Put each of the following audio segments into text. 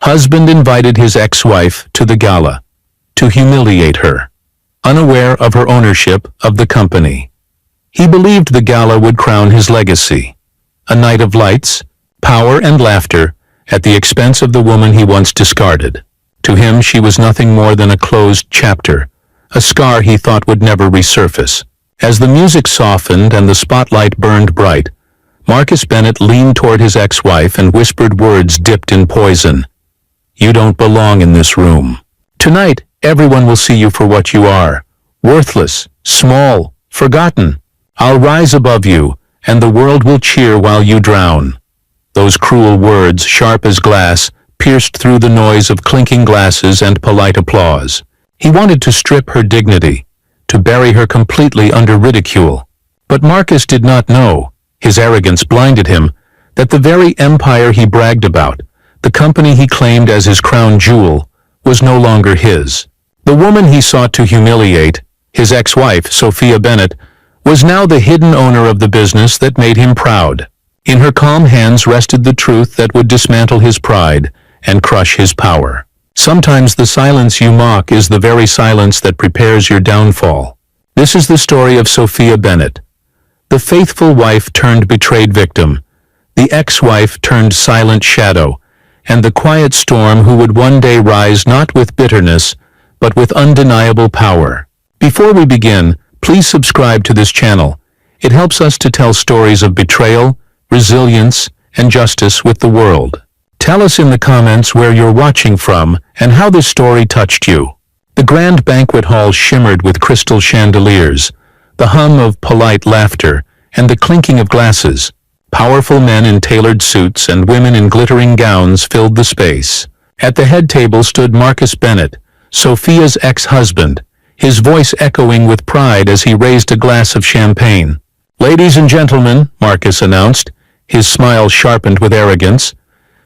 Husband invited his ex-wife to the gala to humiliate her, unaware of her ownership of the company. He believed the gala would crown his legacy, a night of lights, power, and laughter at the expense of the woman he once discarded. To him, she was nothing more than a closed chapter, a scar he thought would never resurface. As the music softened and the spotlight burned bright, Marcus Bennett leaned toward his ex-wife and whispered words dipped in poison. "You don't belong in this room. Tonight, everyone will see you for what you are. Worthless, small, forgotten. I'll rise above you, and the world will cheer while you drown." Those cruel words, sharp as glass, pierced through the noise of clinking glasses and polite applause. He wanted to strip her dignity, to bury her completely under ridicule. But Marcus did not know, his arrogance blinded him, that the very empire he bragged about, the company he claimed as his crown jewel, was no longer his. The woman he sought to humiliate, his ex-wife, Sophia Bennett, was now the hidden owner of the business that made him proud. In her calm hands rested the truth that would dismantle his pride and crush his power. Sometimes the silence you mock is the very silence that prepares your downfall. This is the story of Sophia Bennett, the faithful wife turned betrayed victim, the ex-wife turned silent shadow, and the quiet storm who would one day rise not with bitterness, but with undeniable power. Before we begin, please subscribe to this channel. It helps us to tell stories of betrayal, resilience, and justice with the world. Tell us in the comments where you're watching from and how this story touched you. The grand banquet hall shimmered with crystal chandeliers, the hum of polite laughter, and the clinking of glasses. Powerful men in tailored suits and women in glittering gowns filled the space. At the head table stood Marcus Bennett, Sophia's ex-husband, his voice echoing with pride as he raised a glass of champagne. "Ladies and gentlemen," Marcus announced, his smile sharpened with arrogance,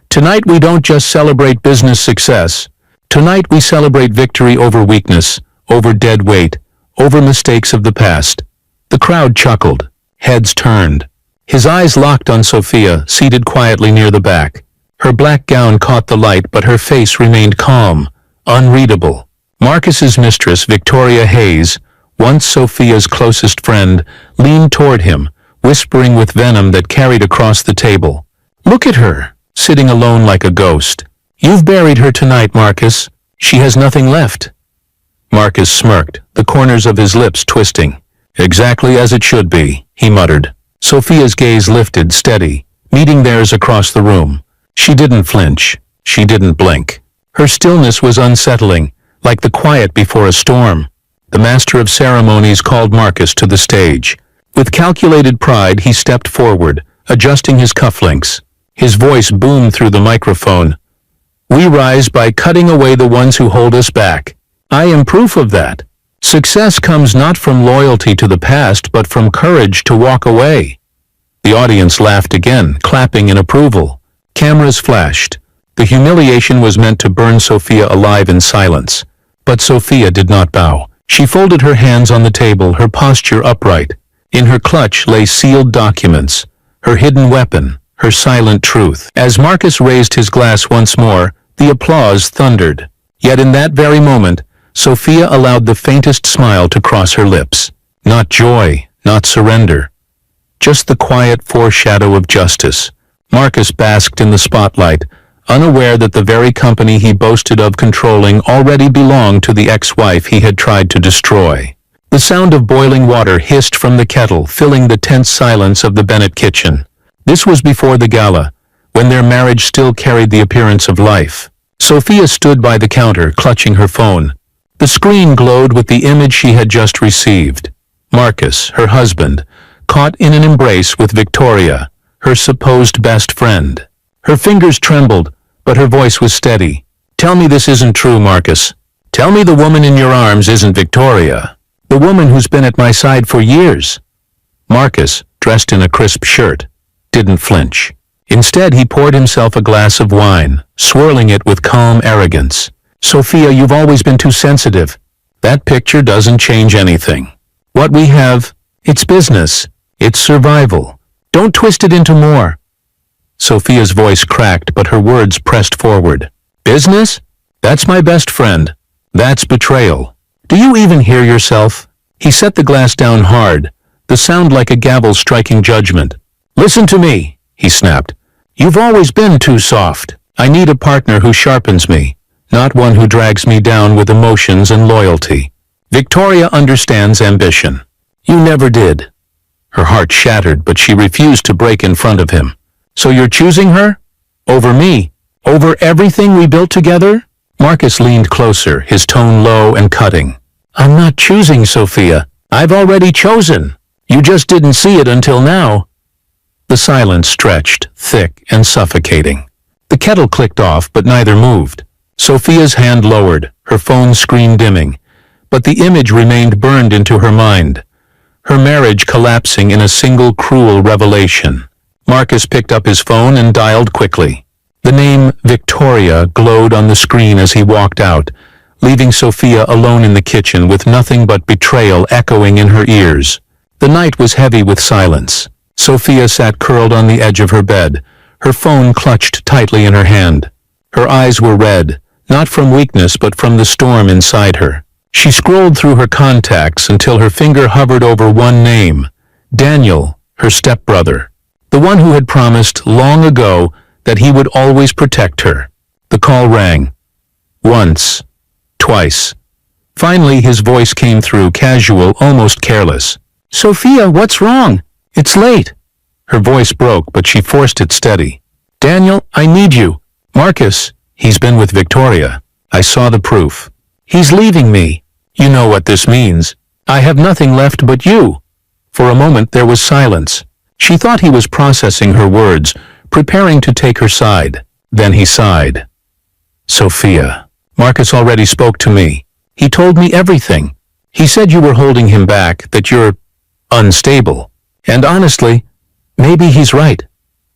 "tonight we don't just celebrate business success. Tonight we celebrate victory over weakness, over dead weight, over mistakes of the past." The crowd chuckled, heads turned. His eyes locked on Sophia, seated quietly near the back. Her black gown caught the light, but her face remained calm, unreadable. Marcus's mistress, Victoria Hayes, once Sophia's closest friend, leaned toward him, whispering with venom that carried across the table. "Look at her, sitting alone like a ghost. You've buried her tonight, Marcus. She has nothing left." Marcus smirked, the corners of his lips twisting. "Exactly as it should be," he muttered. Sophia's gaze lifted, steady, meeting theirs across the room. She didn't flinch. She didn't blink. Her stillness was unsettling, like the quiet before a storm. The master of ceremonies called Marcus to the stage. With calculated pride, he stepped forward, adjusting his cufflinks. His voice boomed through the microphone. "We rise by cutting away the ones who hold us back. I am proof of that. Success comes not from loyalty to the past, but from courage to walk away." The audience laughed again, clapping in approval. Cameras flashed. The humiliation was meant to burn Sophia alive in silence. But Sophia did not bow. She folded her hands on the table, her posture upright. In her clutch lay sealed documents, her hidden weapon, her silent truth. As Marcus raised his glass once more, the applause thundered. Yet in that very moment, Sophia allowed the faintest smile to cross her lips. Not joy, not surrender. Just the quiet foreshadow of justice. Marcus basked in the spotlight, unaware that the very company he boasted of controlling already belonged to the ex-wife he had tried to destroy. The sound of boiling water hissed from the kettle, filling the tense silence of the Bennett kitchen. This was before the gala, when their marriage still carried the appearance of life. Sophia stood by the counter, clutching her phone. The screen glowed with the image she had just received. Marcus, her husband, caught in an embrace with Victoria, her supposed best friend. Her fingers trembled, but her voice was steady. "Tell me this isn't true, Marcus. Tell me the woman in your arms isn't Victoria. The woman who's been at my side for years." Marcus, dressed in a crisp shirt, didn't flinch. Instead, he poured himself a glass of wine, swirling it with calm arrogance. "Sophia, you've always been too sensitive. That picture doesn't change anything. What we have, it's business. It's survival. Don't twist it into more." Sophia's voice cracked, but her words pressed forward. Business? That's my best friend. That's betrayal. Do you even hear yourself? He set the glass down hard, the sound like a gavel striking judgment. Listen to me, he snapped. You've always been too soft. I need a partner who sharpens me, not one who drags me down with emotions and loyalty. Victoria understands ambition. You never did. Her heart shattered, but she refused to break in front of him. So you're choosing her? Over me? Over everything we built together? Marcus leaned closer, his tone low and cutting. I'm not choosing, Sophia. I've already chosen. You just didn't see it until now. The silence stretched, thick and suffocating. The kettle clicked off, but neither moved. Sophia's hand lowered, her phone screen dimming, but the image remained burned into her mind. Her marriage collapsing in a single cruel revelation. Marcus picked up his phone and dialed quickly. The name Victoria glowed on the screen as he walked out, leaving Sophia alone in the kitchen with nothing but betrayal echoing in her ears. The night was heavy with silence. Sophia sat curled on the edge of her bed, her phone clutched tightly in her hand. Her eyes were red, not from weakness but from the storm inside her. She scrolled through her contacts until her finger hovered over one name, Daniel, her stepbrother, the one who had promised long ago that he would always protect her. The call rang. Once. Twice. Finally, his voice came through, casual, almost careless. Sophia, what's wrong? It's late. Her voice broke, but she forced it steady. Daniel, I need you. Marcus, he's been with Victoria. I saw the proof. He's leaving me. You know what this means. I have nothing left but you. For a moment there was silence. She thought he was processing her words, preparing to take her side. Then he sighed. Sophia, Marcus already spoke to me. He told me everything. He said you were holding him back, that you're unstable. And honestly, maybe he's right.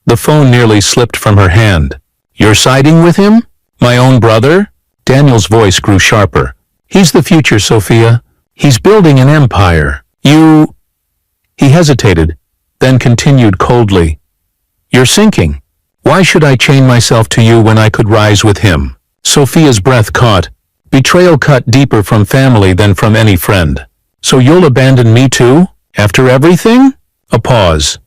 The phone nearly slipped from her hand. You're siding with him? My own brother? Daniel's voice grew sharper. He's the future, Sophia. He's building an empire. You... He hesitated, then continued coldly. You're sinking. Why should I chain myself to you when I could rise with him? Sophia's breath caught. Betrayal cut deeper from family than from any friend. So you'll abandon me too? After everything? A pause.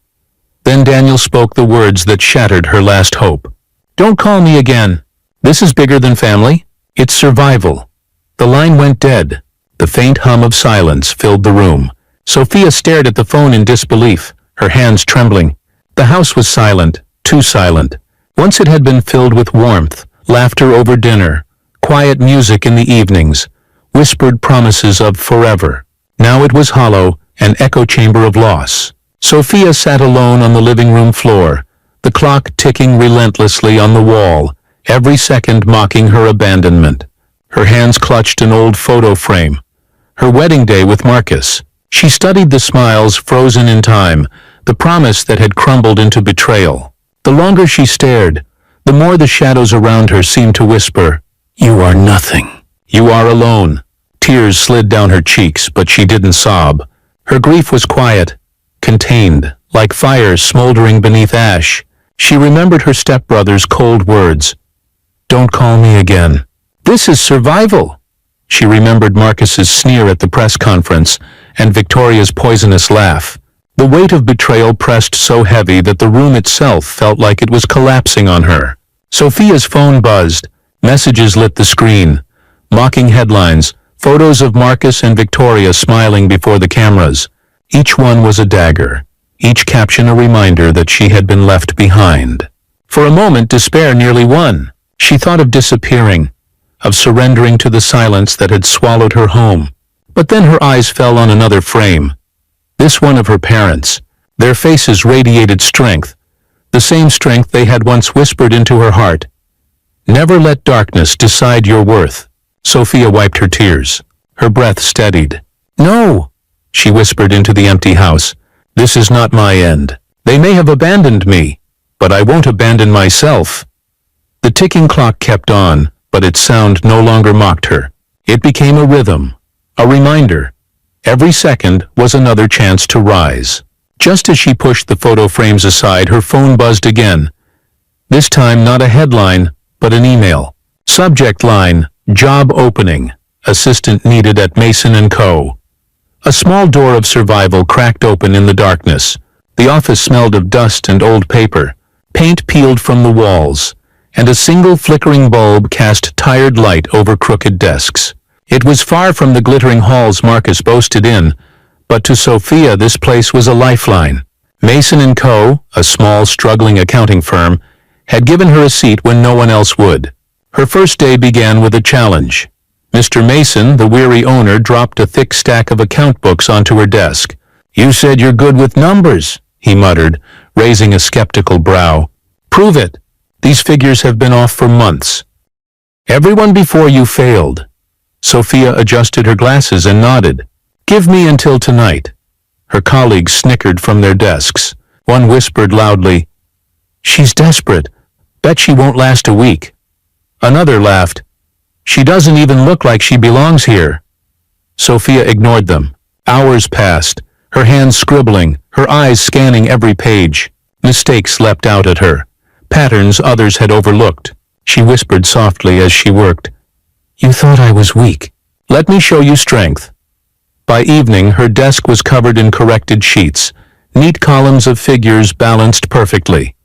Then Daniel spoke the words that shattered her last hope. Don't call me again. This is bigger than family. It's survival. The line went dead. The faint hum of silence filled the room. Sophia stared at the phone in disbelief, her hands trembling. The house was silent, too silent. Once it had been filled with warmth, laughter over dinner, quiet music in the evenings, whispered promises of forever. Now it was hollow, an echo chamber of loss. Sophia sat alone on the living room floor, the clock ticking relentlessly on the wall, every second mocking her abandonment. Her hands clutched an old photo frame. Her wedding day with Marcus. She studied the smiles frozen in time, the promise that had crumbled into betrayal. The longer she stared, the more the shadows around her seemed to whisper, You are nothing. You are alone. Tears slid down her cheeks, but she didn't sob. Her grief was quiet, contained, like fire smoldering beneath ash. She remembered her stepbrother's cold words. Don't call me again. This is survival. She remembered Marcus's sneer at the press conference and Victoria's poisonous laugh. The weight of betrayal pressed so heavy that the room itself felt like it was collapsing on her. Sophia's phone buzzed. Messages lit the screen. Mocking headlines, photos of Marcus and Victoria smiling before the cameras. Each one was a dagger. Each caption a reminder that she had been left behind. For a moment, despair nearly won. She thought of disappearing, of surrendering to the silence that had swallowed her home. But then her eyes fell on another frame. This one of her parents. Their faces radiated strength, the same strength they had once whispered into her heart. Never let darkness decide your worth. Sophia wiped her tears. Her breath steadied. No, she whispered into the empty house. This is not my end. They may have abandoned me, but I won't abandon myself. The ticking clock kept on, but its sound no longer mocked her. It became a rhythm, a reminder. Every second was another chance to rise. Just as she pushed the photo frames aside, her phone buzzed again. This time not a headline, but an email. Subject line, job opening, assistant needed at Mason & Co. A small door of survival cracked open in the darkness. The office smelled of dust and old paper, paint peeled from the walls, and a single flickering bulb cast tired light over crooked desks. It was far from the glittering halls Marcus boasted in, but to Sophia this place was a lifeline. Mason & Co., a small, struggling accounting firm, had given her a seat when no one else would. Her first day began with a challenge. Mr. Mason, the weary owner, dropped a thick stack of account books onto her desk. "You said you're good with numbers," he muttered, raising a skeptical brow. "Prove it. These figures have been off for months." "Everyone before you failed." Sophia adjusted her glasses and nodded. "Give me until tonight." Her colleagues snickered from their desks. One whispered loudly, "She's desperate. Bet she won't last a week." Another laughed, "She doesn't even look like she belongs here." Sophia ignored them. Hours passed, her hands scribbling, her eyes scanning every page. Mistakes leapt out at her, patterns others had overlooked. She whispered softly as she worked, "You thought I was weak. Let me show you strength." By evening, her desk was covered in corrected sheets, neat columns of figures balanced perfectly.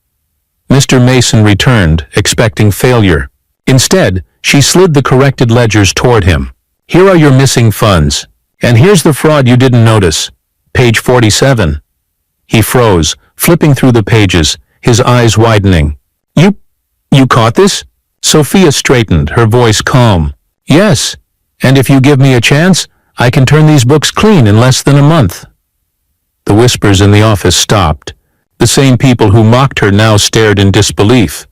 Mr. Mason returned, expecting failure. Instead, she slid the corrected ledgers toward him. "Here are your missing funds. And here's the fraud you didn't notice. Page 47. He froze, flipping through the pages, his eyes widening. You caught this?" Sophia straightened, her voice calm. "Yes, and if you give me a chance, I can turn these books clean in less than a month." The whispers in the office stopped. The same people who mocked her now stared in disbelief.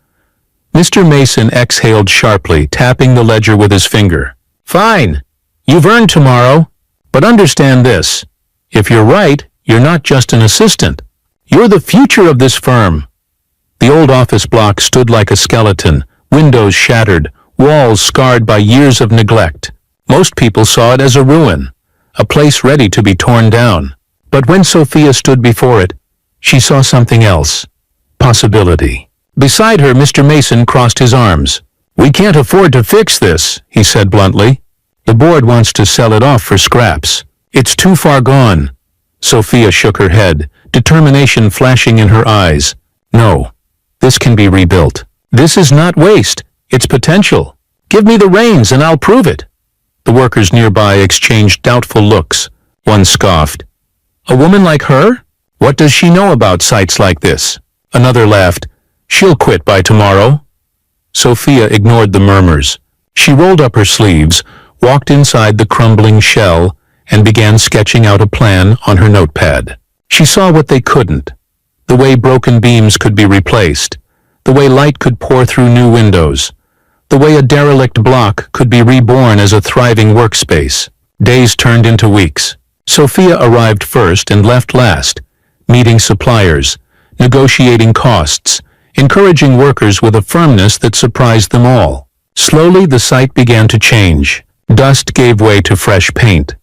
Mr. Mason exhaled sharply, tapping the ledger with his finger. "Fine. You've earned tomorrow. But understand this. If you're right, you're not just an assistant. You're the future of this firm." The old office block stood like a skeleton, windows shattered, walls scarred by years of neglect. Most people saw it as a ruin, a place ready to be torn down. But when Sophia stood before it, she saw something else. Possibility. Beside her, Mr. Mason crossed his arms. "We can't afford to fix this," he said bluntly. "The board wants to sell it off for scraps. It's too far gone." Sophia shook her head, determination flashing in her eyes. "No, this can be rebuilt. This is not waste, it's potential. Give me the reins and I'll prove it." The workers nearby exchanged doubtful looks. One scoffed. "A woman like her? What does she know about sites like this?" Another laughed. "She'll quit by tomorrow." Sophia ignored the murmurs. She rolled up her sleeves, walked inside the crumbling shell, and began sketching out a plan on her notepad. She saw what they couldn't. The way broken beams could be replaced. The way light could pour through new windows. The way a derelict block could be reborn as a thriving workspace. Days turned into weeks. Sophia arrived first and left last, meeting suppliers, negotiating costs, encouraging workers with a firmness that surprised them all. Slowly the site began to change. Dust gave way to fresh paint.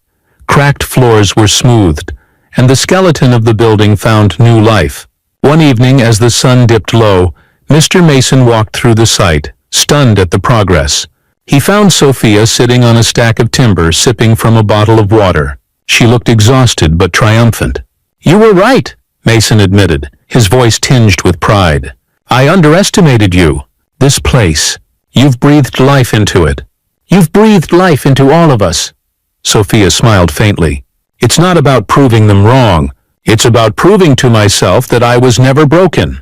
Cracked floors were smoothed, and the skeleton of the building found new life. One evening, as the sun dipped low, Mr. Mason walked through the site, stunned at the progress. He found Sophia sitting on a stack of timber, sipping from a bottle of water. She looked exhausted but triumphant. "You were right," Mason admitted, his voice tinged with pride. "I underestimated you. This place. You've breathed life into it. You've breathed life into all of us." Sophia smiled faintly. "It's not about proving them wrong. It's about proving to myself that I was never broken."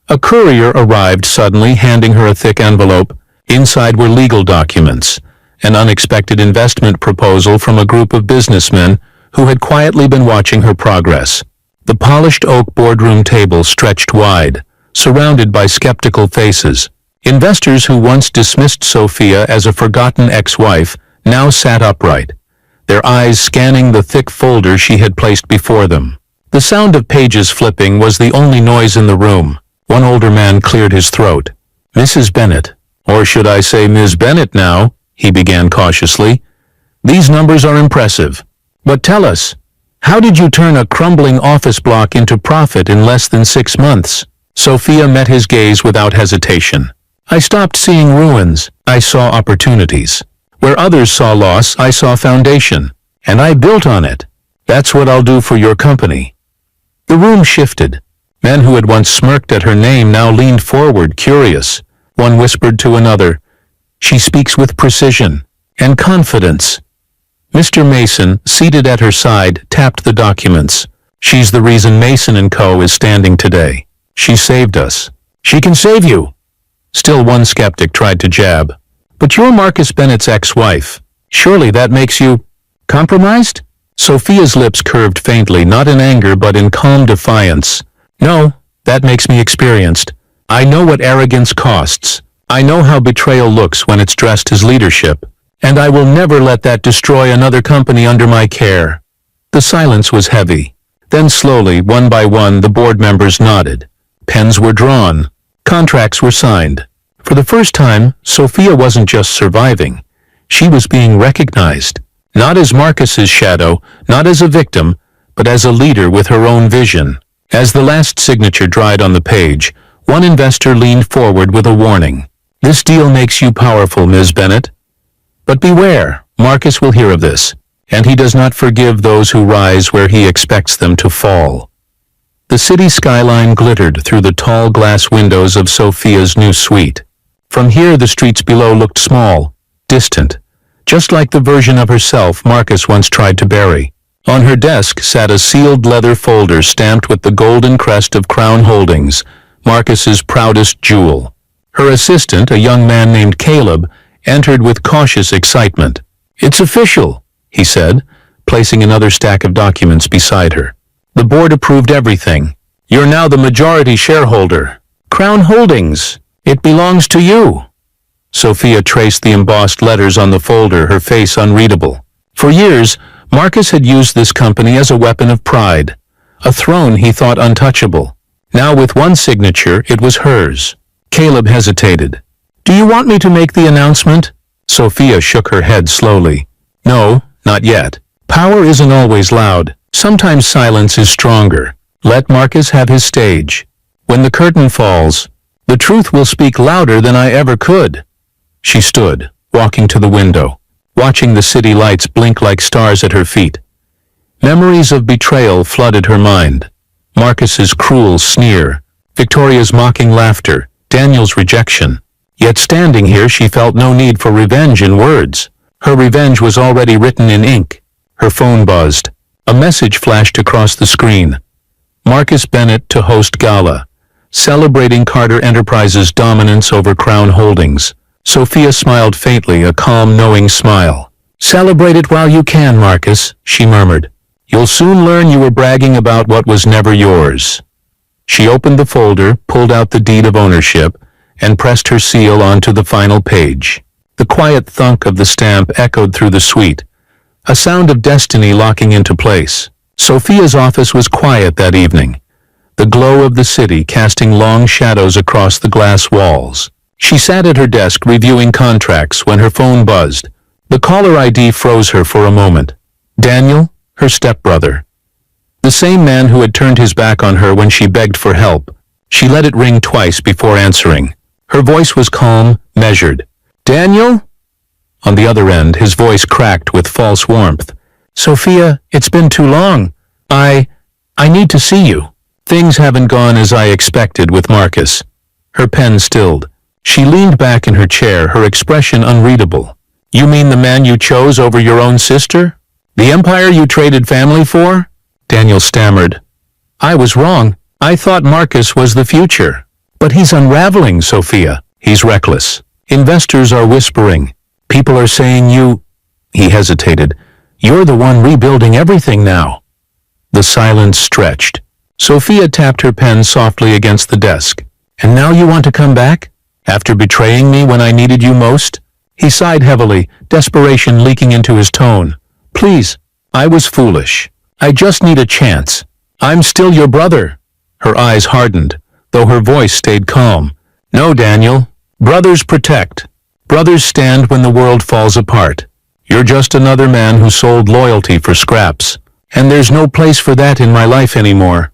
A courier arrived suddenly, handing her a thick envelope. Inside were legal documents, an unexpected investment proposal from a group of businessmen who had quietly been watching her progress. The polished oak boardroom table stretched wide, surrounded by skeptical faces. Investors who once dismissed Sophia as a forgotten ex-wife now sat upright, their eyes scanning the thick folder she had placed before them. The sound of pages flipping was the only noise in the room. One older man cleared his throat. "Mrs. Bennet, or should I say Ms. Bennet now," he began cautiously. "These numbers are impressive. But tell us, how did you turn a crumbling office block into profit in less than 6 months?" Sophia met his gaze without hesitation. I stopped seeing ruins, I saw opportunities. Where others saw loss, I saw foundation, and I built on it. That's what I'll do for your company." The room shifted. Men who had once smirked at her name now leaned forward, curious. One whispered to another, "She speaks with precision and confidence." Mr. Mason, seated at her side, tapped the documents. "She's the reason Mason & Co. is standing today. She saved us. She can save you." Still one skeptic tried to jab. "But you're Marcus Bennett's ex-wife. Surely that makes you compromised?" Sophia's lips curved faintly, not in anger but in calm defiance. "No, that makes me experienced. I know what arrogance costs. I know how betrayal looks when it's dressed as leadership. And I will never let that destroy another company under my care." The silence was heavy. Then slowly, one by one, the board members nodded. Pens were drawn. Contracts were signed. For the first time, Sophia wasn't just surviving. She was being recognized. Not as Marcus's shadow, not as a victim, but as a leader with her own vision. As the last signature dried on the page, one investor leaned forward with a warning. "This deal makes you powerful, Ms. Bennett. But beware, Marcus will hear of this, and he does not forgive those who rise where he expects them to fall." The city skyline glittered through the tall glass windows of Sophia's new suite. From here the streets below looked small, distant, just like the version of herself Marcus once tried to bury. On her desk sat a sealed leather folder stamped with the golden crest of Crown Holdings, Marcus's proudest jewel. Her assistant, a young man named Caleb, entered with cautious excitement. "It's official," he said, placing another stack of documents beside her. "The board approved everything. You're now the majority shareholder. Crown Holdings, it belongs to you." Sophia traced the embossed letters on the folder, her face unreadable. For years, Marcus had used this company as a weapon of pride, a throne he thought untouchable. Now with one signature, it was hers. Caleb hesitated. "Do you want me to make the announcement?" Sophia shook her head slowly. "No, not yet. Power isn't always loud. Sometimes silence is stronger. Let Marcus have his stage. When the curtain falls, the truth will speak louder than I ever could." She stood, walking to the window, watching the city lights blink like stars at her feet. Memories of betrayal flooded her mind. Marcus's cruel sneer, Victoria's mocking laughter, Daniel's rejection. Yet standing here she felt no need for revenge in words. Her revenge was already written in ink. Her phone buzzed. A message flashed across the screen. Marcus Bennett to host gala, celebrating Carter Enterprises' dominance over Crown Holdings. Sophia smiled faintly, a calm, knowing smile. "Celebrate it while you can, Marcus," she murmured. "You'll soon learn you were bragging about what was never yours." She opened the folder, pulled out the deed of ownership, and pressed her seal onto the final page. The quiet thunk of the stamp echoed through the suite, a sound of destiny locking into place. Sophia's office was quiet that evening, the glow of the city casting long shadows across the glass walls. She sat at her desk reviewing contracts when her phone buzzed. The caller ID froze her for a moment. Daniel, her stepbrother. The same man who had turned his back on her when she begged for help. She let it ring twice before answering. Her voice was calm, measured. "Daniel?" On the other end, his voice cracked with false warmth. "Sophia, it's been too long. I need to see you. Things haven't gone as I expected with Marcus." Her pen stilled. She leaned back in her chair, her expression unreadable. "You mean the man you chose over your own sister? The empire you traded family for?" Daniel stammered. "I was wrong. I thought Marcus was the future. But he's unraveling, Sophia. He's reckless. Investors are whispering. People are saying you..." He hesitated. "You're the one rebuilding everything now." The silence stretched. Sophia tapped her pen softly against the desk. "And now you want to come back? After betraying me when I needed you most?" He sighed heavily, desperation leaking into his tone. "Please, I was foolish. I just need a chance. I'm still your brother." Her eyes hardened, though her voice stayed calm. "No, Daniel. Brothers protect. Brothers stand when the world falls apart. You're just another man who sold loyalty for scraps. And there's no place for that in my life anymore."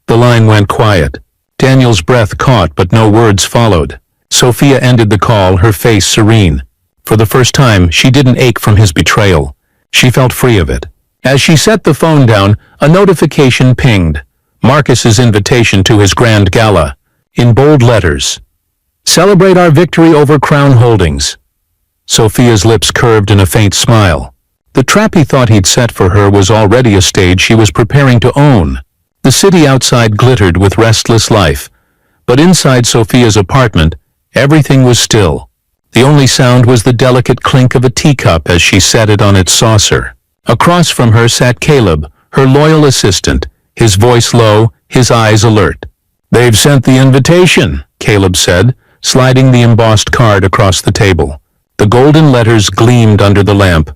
The line went quiet. Daniel's breath caught, but no words followed. Sophia ended the call, her face serene. For the first time, she didn't ache from his betrayal. She felt free of it. As she set the phone down, a notification pinged. Marcus's invitation to his grand gala. In bold letters. Celebrate our victory over Crown Holdings. Sophia's lips curved in a faint smile. The trap he thought he'd set for her was already a stage she was preparing to own. The city outside glittered with restless life. But inside Sophia's apartment, everything was still. The only sound was the delicate clink of a teacup as she set it on its saucer. Across from her sat Caleb, her loyal assistant, his voice low, his eyes alert. "They've sent the invitation," Caleb said, sliding the embossed card across the table. The golden letters gleamed under the lamp.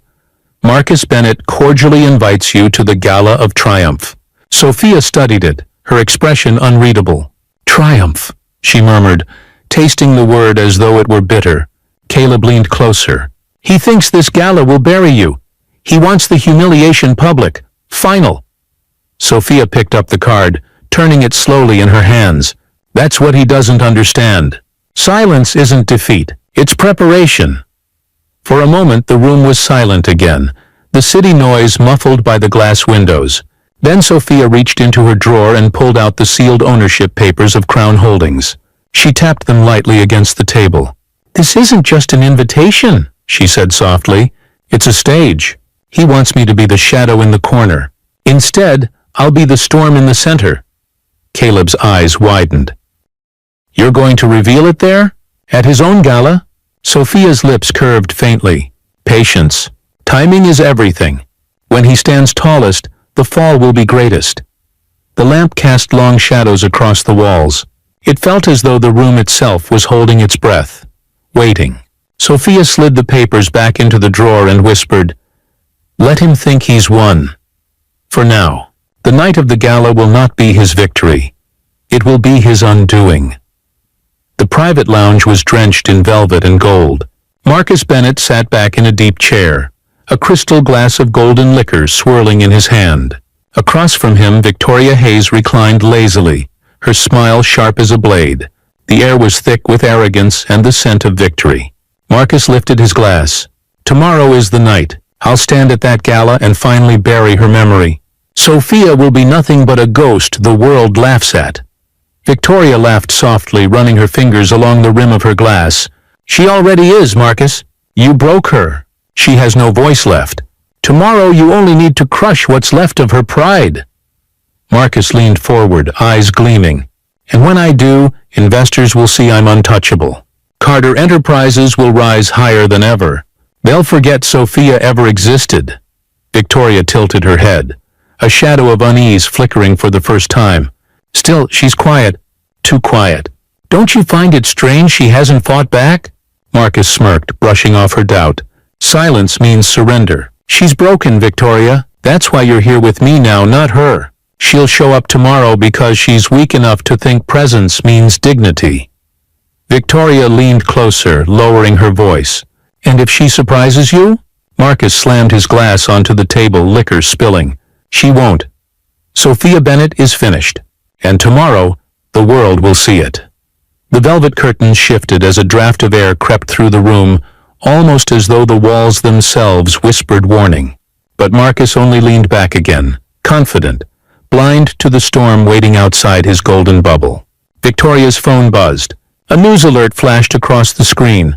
"Marcus Bennett cordially invites you to the Gala of Triumph." Sophia studied it, her expression unreadable. "Triumph," she murmured, tasting the word as though it were bitter. Caleb leaned closer. "He thinks this gala will bury you. He wants the humiliation public. Final." Sophia picked up the card, turning it slowly in her hands. "That's what he doesn't understand. Silence isn't defeat. It's preparation." For a moment the room was silent again, the city noise muffled by the glass windows. Then Sophia reached into her drawer and pulled out the sealed ownership papers of Crown Holdings. She tapped them lightly against the table. "This isn't just an invitation," she said softly. "It's a stage. He wants me to be the shadow in the corner. Instead, I'll be the storm in the center." Caleb's eyes widened. "You're going to reveal it there? At his own gala?" Sophia's lips curved faintly. "Patience. Timing is everything. When he stands tallest, the fall will be greatest." The lamp cast long shadows across the walls. It felt as though the room itself was holding its breath, waiting. Sophia slid the papers back into the drawer and whispered, "Let him think he's won. For now, the night of the gala will not be his victory. It will be his undoing." The private lounge was drenched in velvet and gold. Marcus Bennett sat back in a deep chair, a crystal glass of golden liquor swirling in his hand. Across from him, Victoria Hayes reclined lazily, her smile sharp as a blade. The air was thick with arrogance and the scent of victory. Marcus lifted his glass. "Tomorrow is the night. I'll stand at that gala and finally bury her memory. Sophia will be nothing but a ghost the world laughs at." Victoria laughed softly, running her fingers along the rim of her glass. "She already is, Marcus. You broke her. She has no voice left. Tomorrow you only need to crush what's left of her pride." Marcus leaned forward, eyes gleaming. "And when I do, investors will see I'm untouchable. Carter Enterprises will rise higher than ever. They'll forget Sophia ever existed." Victoria tilted her head, a shadow of unease flickering for the first time. Still, she's quiet. Too quiet. "Don't you find it strange she hasn't fought back?" Marcus smirked, brushing off her doubt. "Silence means surrender. She's broken, Victoria. That's why you're here with me now, not her. She'll show up tomorrow because she's weak enough to think presence means dignity." Victoria leaned closer, lowering her voice. "And if she surprises you?" Marcus slammed his glass onto the table, liquor spilling. "She won't. Sophia Bennett is finished. And tomorrow, the world will see it." The velvet curtains shifted as a draft of air crept through the room, almost as though the walls themselves whispered warning. But Marcus only leaned back again, confident, blind to the storm waiting outside his golden bubble. Victoria's phone buzzed. A news alert flashed across the screen.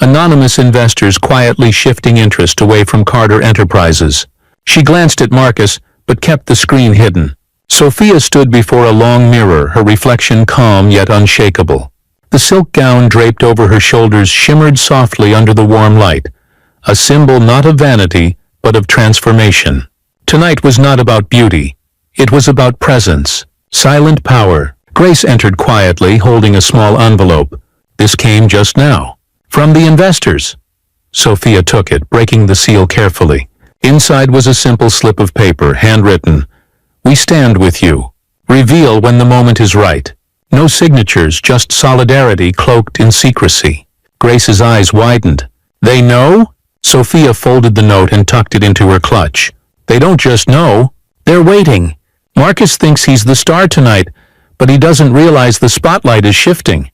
Anonymous investors quietly shifting interest away from Carter Enterprises. She glanced at Marcus, but kept the screen hidden. Sophia stood before a long mirror, her reflection calm yet unshakable. The silk gown draped over her shoulders shimmered softly under the warm light, a symbol not of vanity, but of transformation. Tonight was not about beauty. It was about presence, silent power. Grace entered quietly, holding a small envelope. This came just now. From the investors. Sophia took it, breaking the seal carefully. Inside was a simple slip of paper, handwritten. "We stand with you. Reveal when the moment is right." No signatures, just solidarity cloaked in secrecy. Grace's eyes widened. "They know?" Sophia folded the note and tucked it into her clutch. "They don't just know. They're waiting. Marcus thinks he's the star tonight, but he doesn't realize the spotlight is shifting."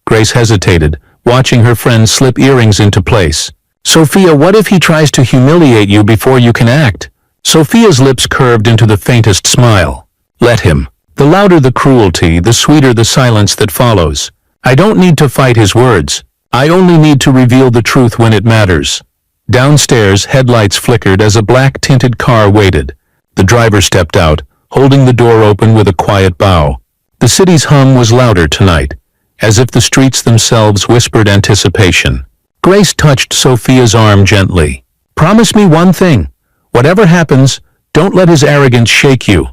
Grace hesitated, watching her friend slip earrings into place. Sophia, what if he tries to humiliate you before you can act? Sophia's lips curved into the faintest smile. Let him. The louder the cruelty, the sweeter the silence that follows. I don't need to fight his words. I only need to reveal the truth when it matters. Downstairs, headlights flickered as a black-tinted car waited. The driver stepped out, holding the door open with a quiet bow. The city's hum was louder tonight, as if the streets themselves whispered anticipation. Grace touched Sophia's arm gently. Promise me one thing. Whatever happens, don't let his arrogance shake you.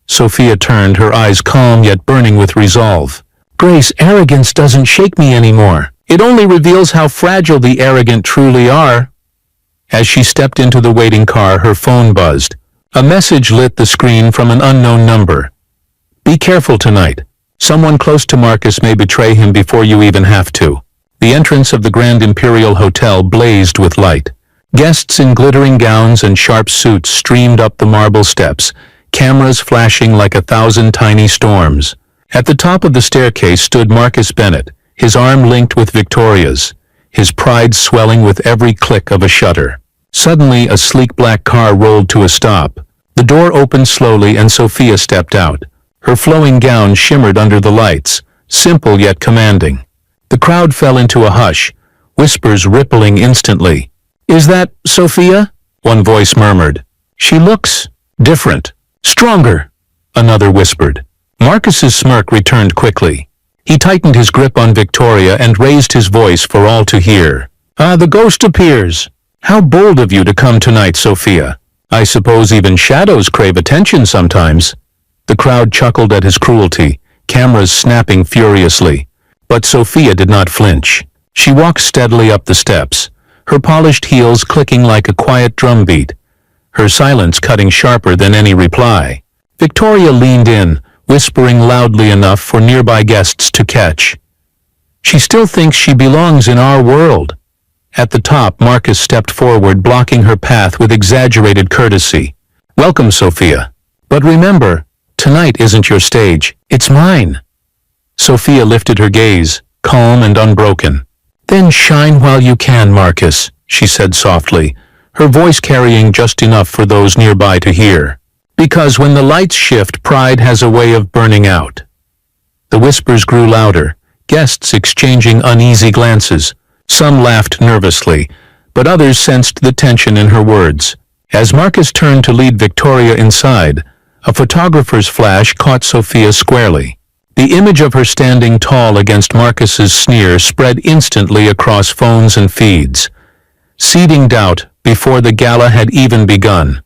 Sophia turned, her eyes calm yet burning with resolve. Grace, arrogance doesn't shake me anymore. It only reveals how fragile the arrogant truly are. As she stepped into the waiting car, her phone buzzed. A message lit the screen from an unknown number. Be careful tonight. Someone close to Marcus may betray him before you even have to. The entrance of the Grand Imperial Hotel blazed with light. Guests in glittering gowns and sharp suits streamed up the marble steps, cameras flashing like 1,000 tiny storms. At the top of the staircase stood Marcus Bennett, his arm linked with Victoria's, his pride swelling with every click of a shutter. Suddenly, a sleek black car rolled to a stop. The door opened slowly and Sophia stepped out. Her flowing gown shimmered under the lights, simple yet commanding. The crowd fell into a hush, whispers rippling instantly. Is that Sophia? One voice murmured. She looks different, stronger, another whispered. Marcus's smirk returned quickly. He tightened his grip on Victoria and raised his voice for all to hear. Ah, the ghost appears. How bold of you to come tonight, Sophia. I suppose even shadows crave attention sometimes. The crowd chuckled at his cruelty, cameras snapping furiously. But Sophia did not flinch. She walked steadily up the steps, her polished heels clicking like a quiet drumbeat, her silence cutting sharper than any reply. Victoria leaned in, whispering loudly enough for nearby guests to catch. She still thinks she belongs in our world. At the top, Marcus stepped forward, blocking her path with exaggerated courtesy. Welcome, Sophia. But remember, tonight isn't your stage, it's mine. Sophia lifted her gaze, calm and unbroken. Then shine while you can, Marcus, she said softly, her voice carrying just enough for those nearby to hear. Because when the lights shift, pride has a way of burning out. The whispers grew louder, guests exchanging uneasy glances. Some laughed nervously, but others sensed the tension in her words. As Marcus turned to lead Victoria inside, a photographer's flash caught Sophia squarely. The image of her standing tall against Marcus's sneer spread instantly across phones and feeds, seeding doubt before the gala had even begun.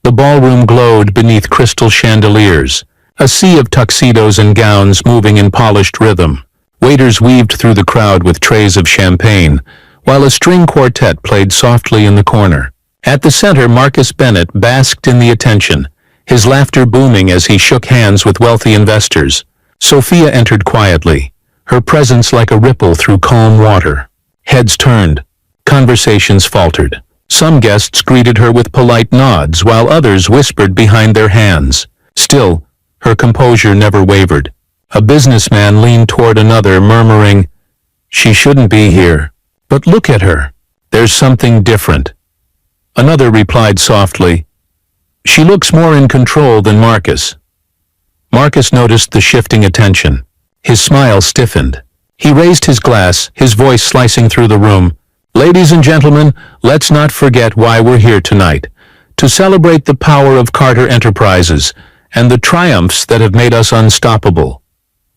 The ballroom glowed beneath crystal chandeliers, a sea of tuxedos and gowns moving in polished rhythm. Waiters weaved through the crowd with trays of champagne, while a string quartet played softly in the corner. At the center, Marcus Bennett basked in the attention, his laughter booming as he shook hands with wealthy investors. Sophia entered quietly, her presence like a ripple through calm water. Heads turned, conversations faltered. Some guests greeted her with polite nods, while others whispered behind their hands. Still, her composure never wavered. A businessman leaned toward another, murmuring, "She shouldn't be here. But look at her. There's something different." Another replied softly, "She looks more in control than Marcus." Marcus noticed the shifting attention. His smile stiffened. He raised his glass, his voice slicing through the room. "Ladies and gentlemen, let's not forget why we're here tonight. To celebrate the power of Carter Enterprises and the triumphs that have made us unstoppable."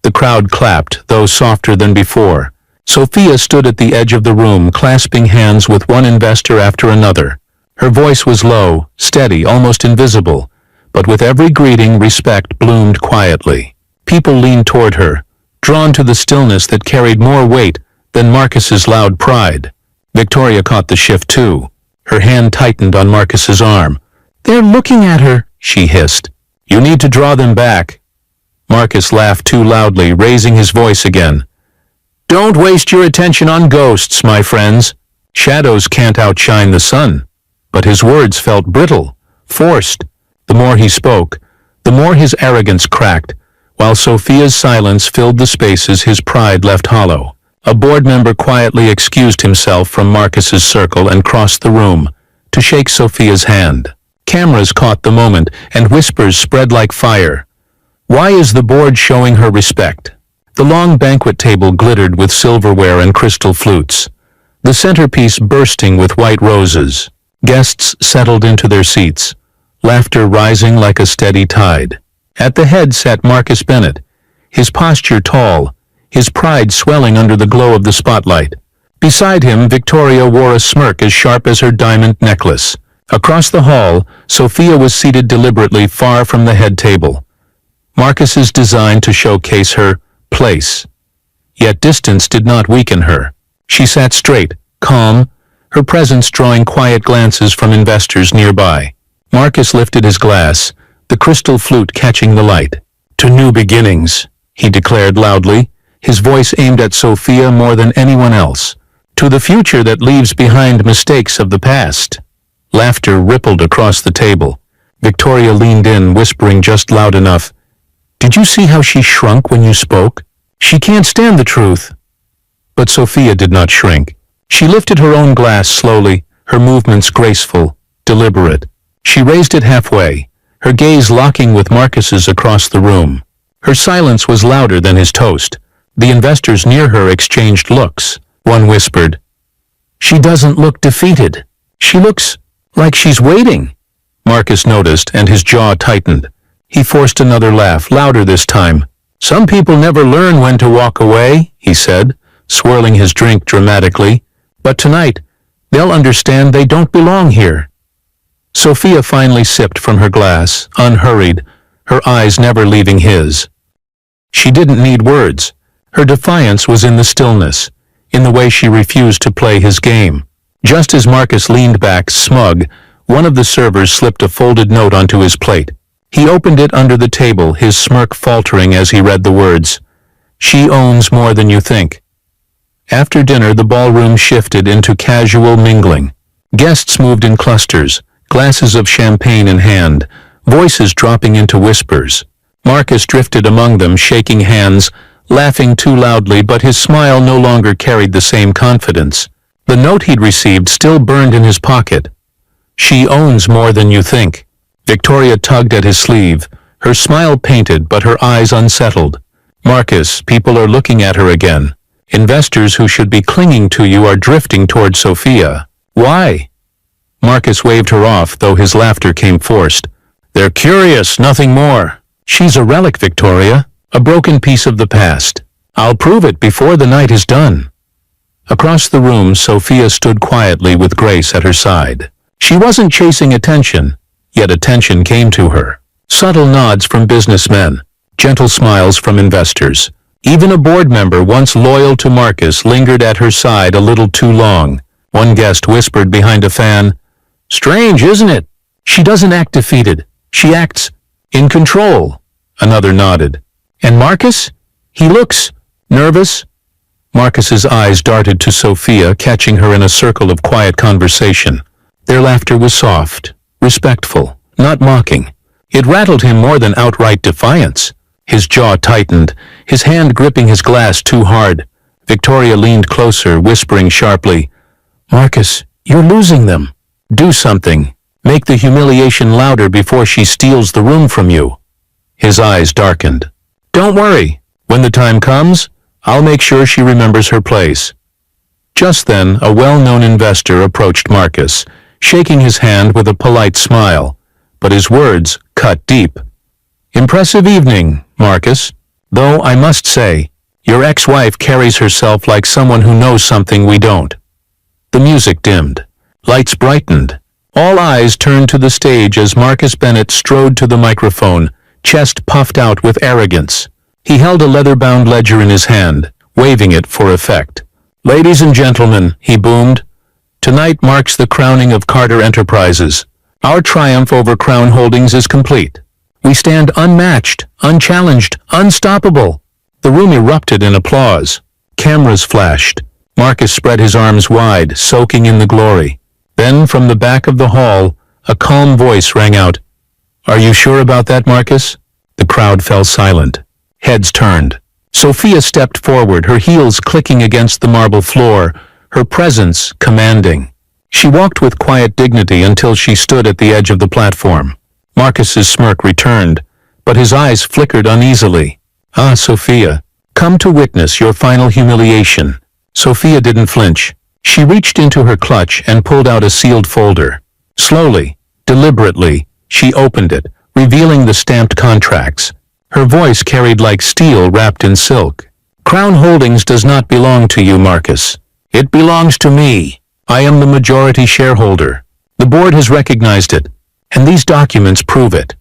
The crowd clapped, though softer than before. Sophia stood at the edge of the room, clasping hands with one investor after another. Her voice was low, steady, almost invisible, but with every greeting, respect bloomed quietly. People leaned toward her, drawn to the stillness that carried more weight than Marcus's loud pride. Victoria caught the shift too. Her hand tightened on Marcus's arm. "They're looking at her," she hissed. "You need to draw them back." Marcus laughed too loudly, raising his voice again. "Don't waste your attention on ghosts, my friends. Shadows can't outshine the sun." But his words felt brittle, forced. The more he spoke, the more his arrogance cracked, While Sophia's silence filled the spaces his pride left hollow, a board member quietly excused himself from Marcus's circle and crossed the room to shake Sophia's hand. Cameras caught the moment, and whispers spread like fire. Why is the board showing her respect? The long banquet table glittered with silverware and crystal flutes, the centerpiece bursting with white roses. Guests settled into their seats, laughter rising like a steady tide. At the head sat Marcus Bennett, his posture tall, his pride swelling under the glow of the spotlight. Beside him, Victoria wore a smirk as sharp as her diamond necklace. Across the hall, Sophia was seated deliberately far from the head table. Marcus's designed to showcase her place. Yet distance did not weaken her. She sat straight, calm, her presence drawing quiet glances from investors nearby. Marcus lifted his glass, the crystal flute catching the light. "To new beginnings," he declared loudly, his voice aimed at Sophia more than anyone else. "To the future that leaves behind mistakes of the past." Laughter rippled across the table. Victoria leaned in, whispering just loud enough, "Did you see how she shrunk when you spoke? She can't stand the truth." But Sophia did not shrink. She lifted her own glass slowly, her movements graceful, deliberate. She raised it halfway, her gaze locking with Marcus's across the room. Her silence was louder than his toast. The investors near her exchanged looks. One whispered, "She doesn't look defeated. She looks like she's waiting." Marcus noticed, and his jaw tightened. He forced another laugh, louder this time. "Some people never learn when to walk away," he said, swirling his drink dramatically. "But tonight, they'll understand they don't belong here." Sophia finally sipped from her glass, unhurried, her eyes never leaving his. She didn't need words. Her defiance was in the stillness, in the way she refused to play his game. Just as Marcus leaned back, smug, one of the servers slipped a folded note onto his plate. He opened it under the table, his smirk faltering as he read the words, "She owns more than you think." After dinner, the ballroom shifted into casual mingling. Guests moved in clusters, glasses of champagne in hand, voices dropping into whispers. Marcus drifted among them, shaking hands, laughing too loudly, but his smile no longer carried the same confidence. The note he'd received still burned in his pocket. "She owns more than you think." Victoria tugged at his sleeve, her smile painted but her eyes unsettled. "Marcus, people are looking at her again. Investors who should be clinging to you are drifting toward Sophia. Why?" Marcus waved her off, though his laughter came forced. "They're curious, nothing more. She's a relic, Victoria, a broken piece of the past. I'll prove it before the night is done." Across the room, Sophia stood quietly with Grace at her side. She wasn't chasing attention, yet attention came to her. Subtle nods from businessmen, gentle smiles from investors. Even a board member once loyal to Marcus lingered at her side a little too long. One guest whispered behind a fan, "Strange, isn't it? She doesn't act defeated. She acts in control." Another nodded. "And Marcus? He looks nervous." Marcus's eyes darted to Sophia, catching her in a circle of quiet conversation. Their laughter was soft, respectful, not mocking. It rattled him more than outright defiance. His jaw tightened, his hand gripping his glass too hard. Victoria leaned closer, whispering sharply, "Marcus, you're losing them. Do something. Make the humiliation louder before she steals the room from you." His eyes darkened. "Don't worry. When the time comes, I'll make sure she remembers her place." Just then, a well-known investor approached Marcus, shaking his hand with a polite smile, but his words cut deep. "Impressive evening, Marcus. Though I must say, your ex-wife carries herself like someone who knows something we don't." The music dimmed. Lights brightened. All eyes turned to the stage as Marcus Bennett strode to the microphone, chest puffed out with arrogance. He held a leather-bound ledger in his hand, waving it for effect. "Ladies and gentlemen," he boomed, "tonight marks the crowning of Carter Enterprises. Our triumph over Crown Holdings is complete. We stand unmatched, unchallenged, unstoppable." The room erupted in applause. Cameras flashed. Marcus spread his arms wide, soaking in the glory. Then, from the back of the hall, a calm voice rang out, "Are you sure about that, Marcus?" The crowd fell silent. Heads turned. Sophia stepped forward, her heels clicking against the marble floor, her presence commanding. She walked with quiet dignity until she stood at the edge of the platform. Marcus's smirk returned, but his eyes flickered uneasily. "Ah, Sophia, come to witness your final humiliation." Sophia didn't flinch. She reached into her clutch and pulled out a sealed folder. Slowly, deliberately, she opened it, revealing the stamped contracts. Her voice carried like steel wrapped in silk. "Crown Holdings does not belong to you, Marcus. It belongs to me. I am the majority shareholder. The board has recognized it, and these documents prove it."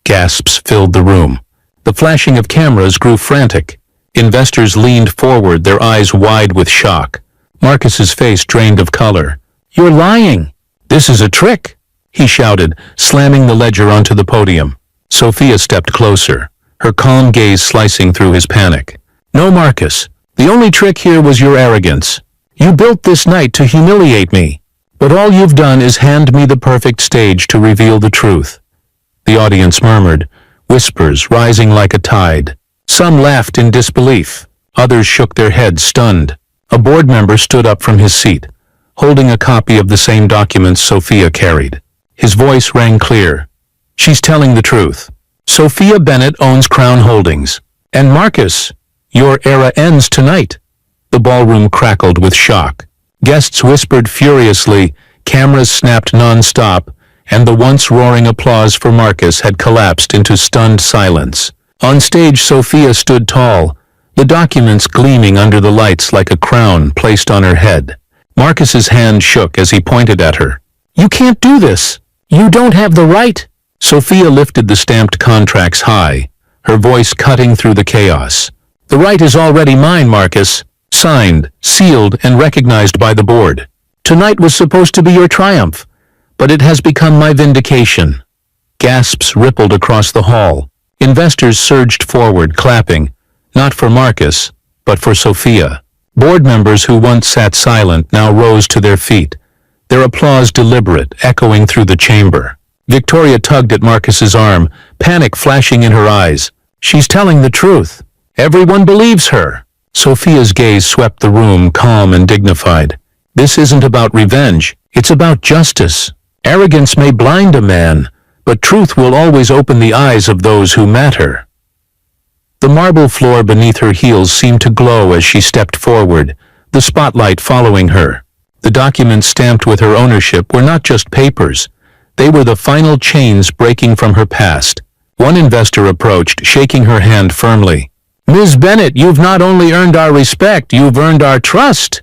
Gasps filled the room. The flashing of cameras grew frantic. Investors leaned forward, their eyes wide with shock. Marcus's face drained of color. "You're lying! This is a trick!" he shouted, slamming the ledger onto the podium. Sophia stepped closer, her calm gaze slicing through his panic. "No, Marcus. The only trick here was your arrogance. You built this night to humiliate me, but all you've done is hand me the perfect stage to reveal the truth." The audience murmured, whispers rising like a tide. Some laughed in disbelief. Others shook their heads, stunned. A board member stood up from his seat, holding a copy of the same documents Sophia carried. His voice rang clear. "She's telling the truth. Sophia Bennett owns Crown Holdings. And Marcus, your era ends tonight." The ballroom crackled with shock. Guests whispered furiously, cameras snapped non-stop, and the once roaring applause for Marcus had collapsed into stunned silence. On stage, Sophia stood tall, the documents gleaming under the lights like a crown placed on her head. Marcus's hand shook as he pointed at her. "You can't do this! You don't have the right!" Sophia lifted the stamped contracts high, her voice cutting through the chaos. "The right is already mine, Marcus. Signed, sealed, and recognized by the board. Tonight was supposed to be your triumph, but it has become my vindication." Gasps rippled across the hall. Investors surged forward, clapping, not for Marcus, but for Sophia. Board members who once sat silent now rose to their feet, their applause deliberate, echoing through the chamber. Victoria tugged at Marcus's arm, panic flashing in her eyes. "She's telling the truth. Everyone believes her." Sophia's gaze swept the room, calm and dignified. "This isn't about revenge, it's about justice. Arrogance may blind a man, but truth will always open the eyes of those who matter." The marble floor beneath her heels seemed to glow as she stepped forward, the spotlight following her. The documents stamped with her ownership were not just papers. They were the final chains breaking from her past. One investor approached, shaking her hand firmly. "Ms. Bennett, you've not only earned our respect, you've earned our trust."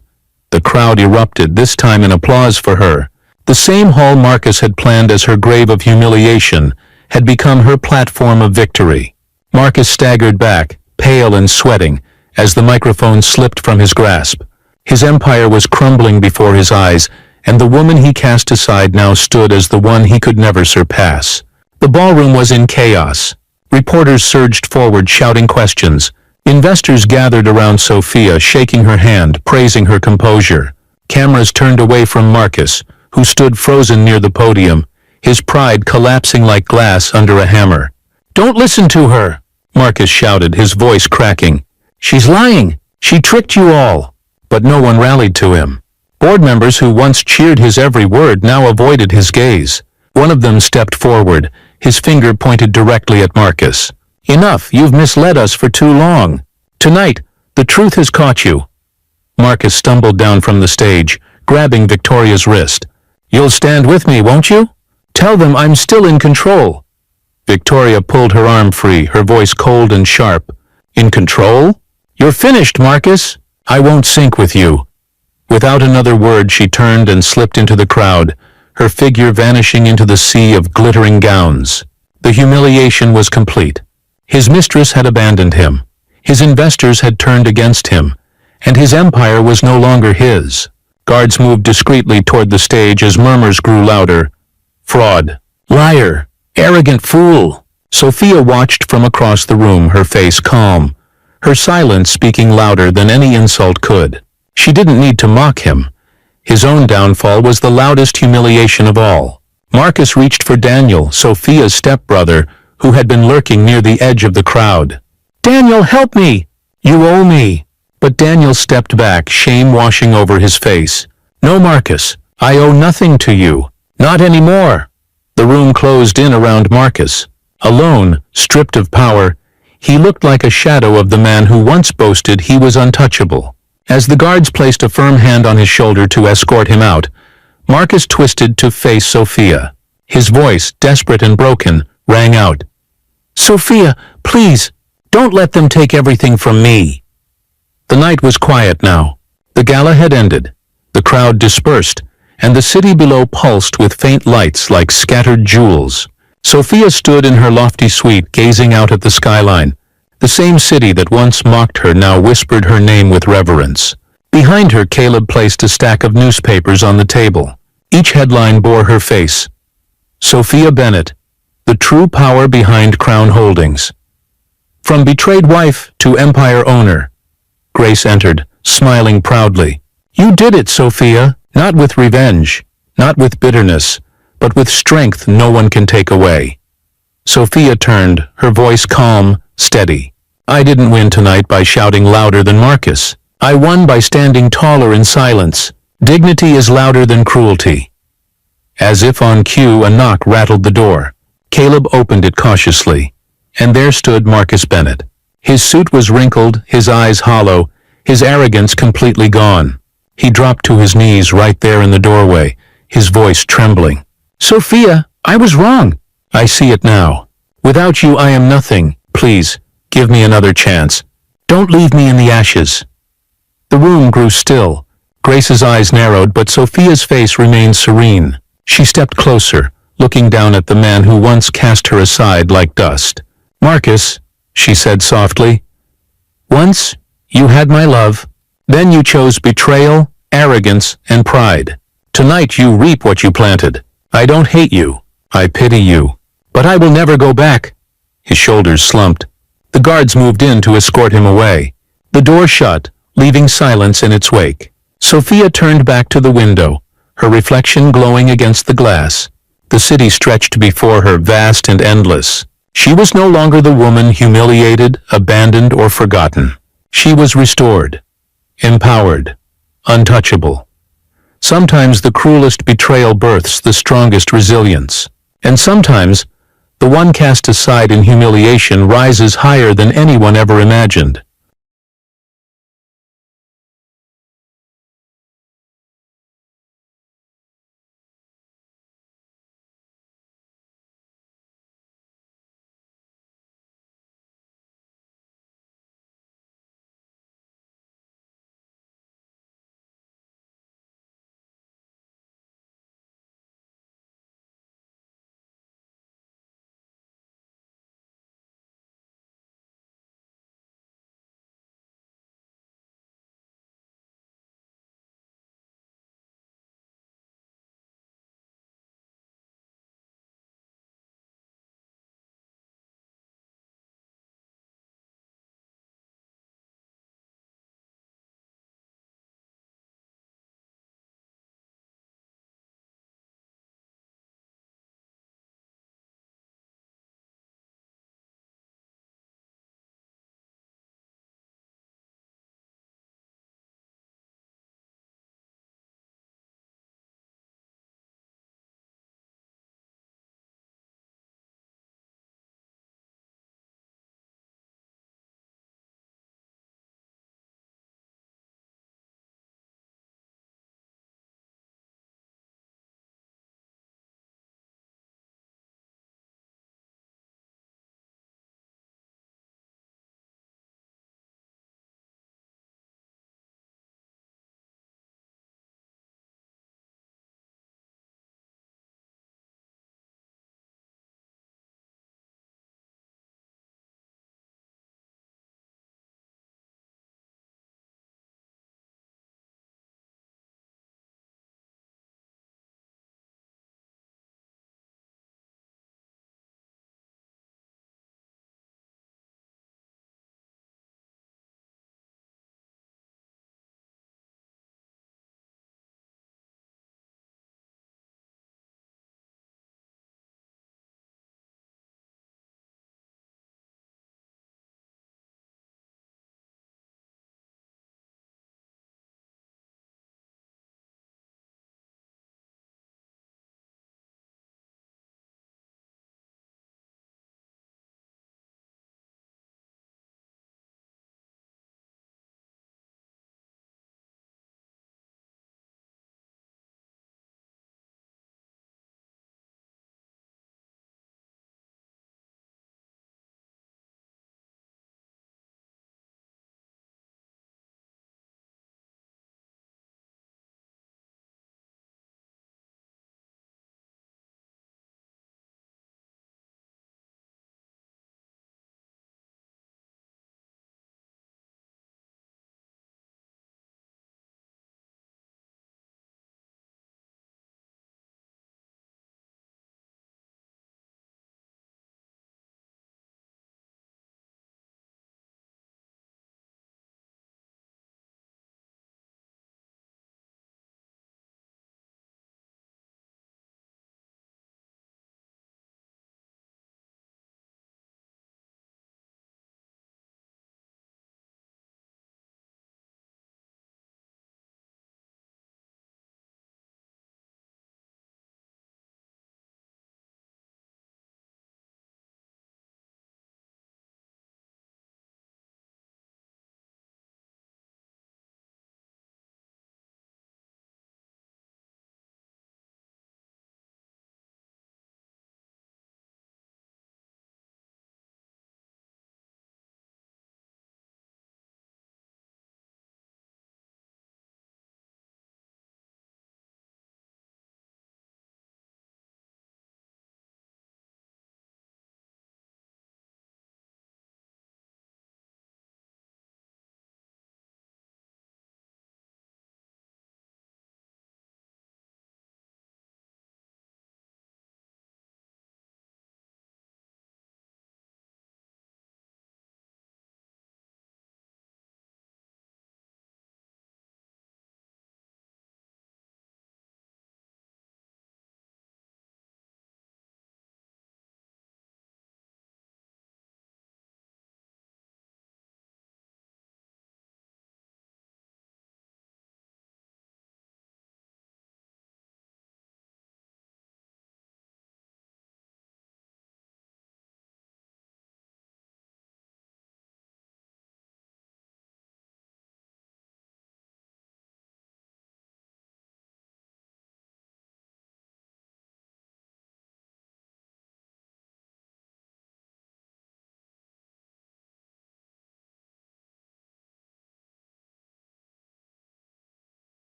The crowd erupted, this time in applause for her. The same hall Marcus had planned as her grave of humiliation had become her platform of victory. Marcus staggered back, pale and sweating, as the microphone slipped from his grasp. His empire was crumbling before his eyes, and the woman he cast aside now stood as the one he could never surpass. The ballroom was in chaos. Reporters surged forward, shouting questions. Investors gathered around Sophia, shaking her hand, praising her composure. Cameras turned away from Marcus, who stood frozen near the podium, his pride collapsing like glass under a hammer. "Don't listen to her," Marcus shouted, his voice cracking. "She's lying. She tricked you all." But no one rallied to him. Board members who once cheered his every word now avoided his gaze. One of them stepped forward, his finger pointed directly at Marcus. "Enough, you've misled us for too long. Tonight, the truth has caught you." Marcus stumbled down from the stage, grabbing Victoria's wrist. "You'll stand with me, won't you? Tell them I'm still in control." Victoria pulled her arm free, her voice cold and sharp. "In control? You're finished, Marcus. I won't sink with you." Without another word, she turned and slipped into the crowd, her figure vanishing into the sea of glittering gowns. The humiliation was complete. His mistress had abandoned him. His investors had turned against him, and his empire was no longer his. Guards moved discreetly toward the stage as murmurs grew louder. "Fraud! Liar! Arrogant fool!" Sophia watched from across the room, her face calm, her silence speaking louder than any insult could. She didn't need to mock him. His own downfall was the loudest humiliation of all. Marcus reached for Daniel, Sophia's stepbrother, who had been lurking near the edge of the crowd. "Daniel, help me! You owe me!" But Daniel stepped back, shame washing over his face. "No, Marcus, I owe nothing to you. Not anymore." The room closed in around Marcus. Alone, stripped of power, he looked like a shadow of the man who once boasted he was untouchable. As the guards placed a firm hand on his shoulder to escort him out, Marcus twisted to face Sophia. His voice, desperate and broken, rang out. "Sophia, please, don't let them take everything from me." The night was quiet now. The gala had ended. The crowd dispersed, and the city below pulsed with faint lights like scattered jewels. Sophia stood in her lofty suite, gazing out at the skyline. The same city that once mocked her now whispered her name with reverence. Behind her, Caleb placed a stack of newspapers on the table. Each headline bore her face. Sophia Bennett, the true power behind Crown Holdings. From betrayed wife to empire owner. Grace entered, smiling proudly. "You did it, Sophia, not with revenge, not with bitterness, but with strength no one can take away." Sophia turned, her voice calm, steady. "I didn't win tonight by shouting louder than Marcus. I won by standing taller in silence. Dignity is louder than cruelty." As if on cue, a knock rattled the door. Caleb opened it cautiously, and there stood Marcus Bennett. His suit was wrinkled, his eyes hollow, his arrogance completely gone. He dropped to his knees right there in the doorway, his voice trembling. "Sophia, I was wrong. I see it now. Without you I am nothing. Please, give me another chance. Don't leave me in the ashes." The room grew still. Grace's eyes narrowed, but Sophia's face remained serene. She stepped closer, looking down at the man who once cast her aside like dust. "Marcus," she said softly, "once you had my love. Then you chose betrayal, arrogance, and pride. Tonight you reap what you planted. I don't hate you. I pity you. But I will never go back." His shoulders slumped. The guards moved in to escort him away. The door shut, leaving silence in its wake. Sophia turned back to the window, her reflection glowing against the glass. The city stretched before her, vast and endless. She was no longer the woman humiliated, abandoned, or forgotten. She was restored, empowered, untouchable. Sometimes the cruelest betrayal births the strongest resilience. And sometimes, the one cast aside in humiliation rises higher than anyone ever imagined.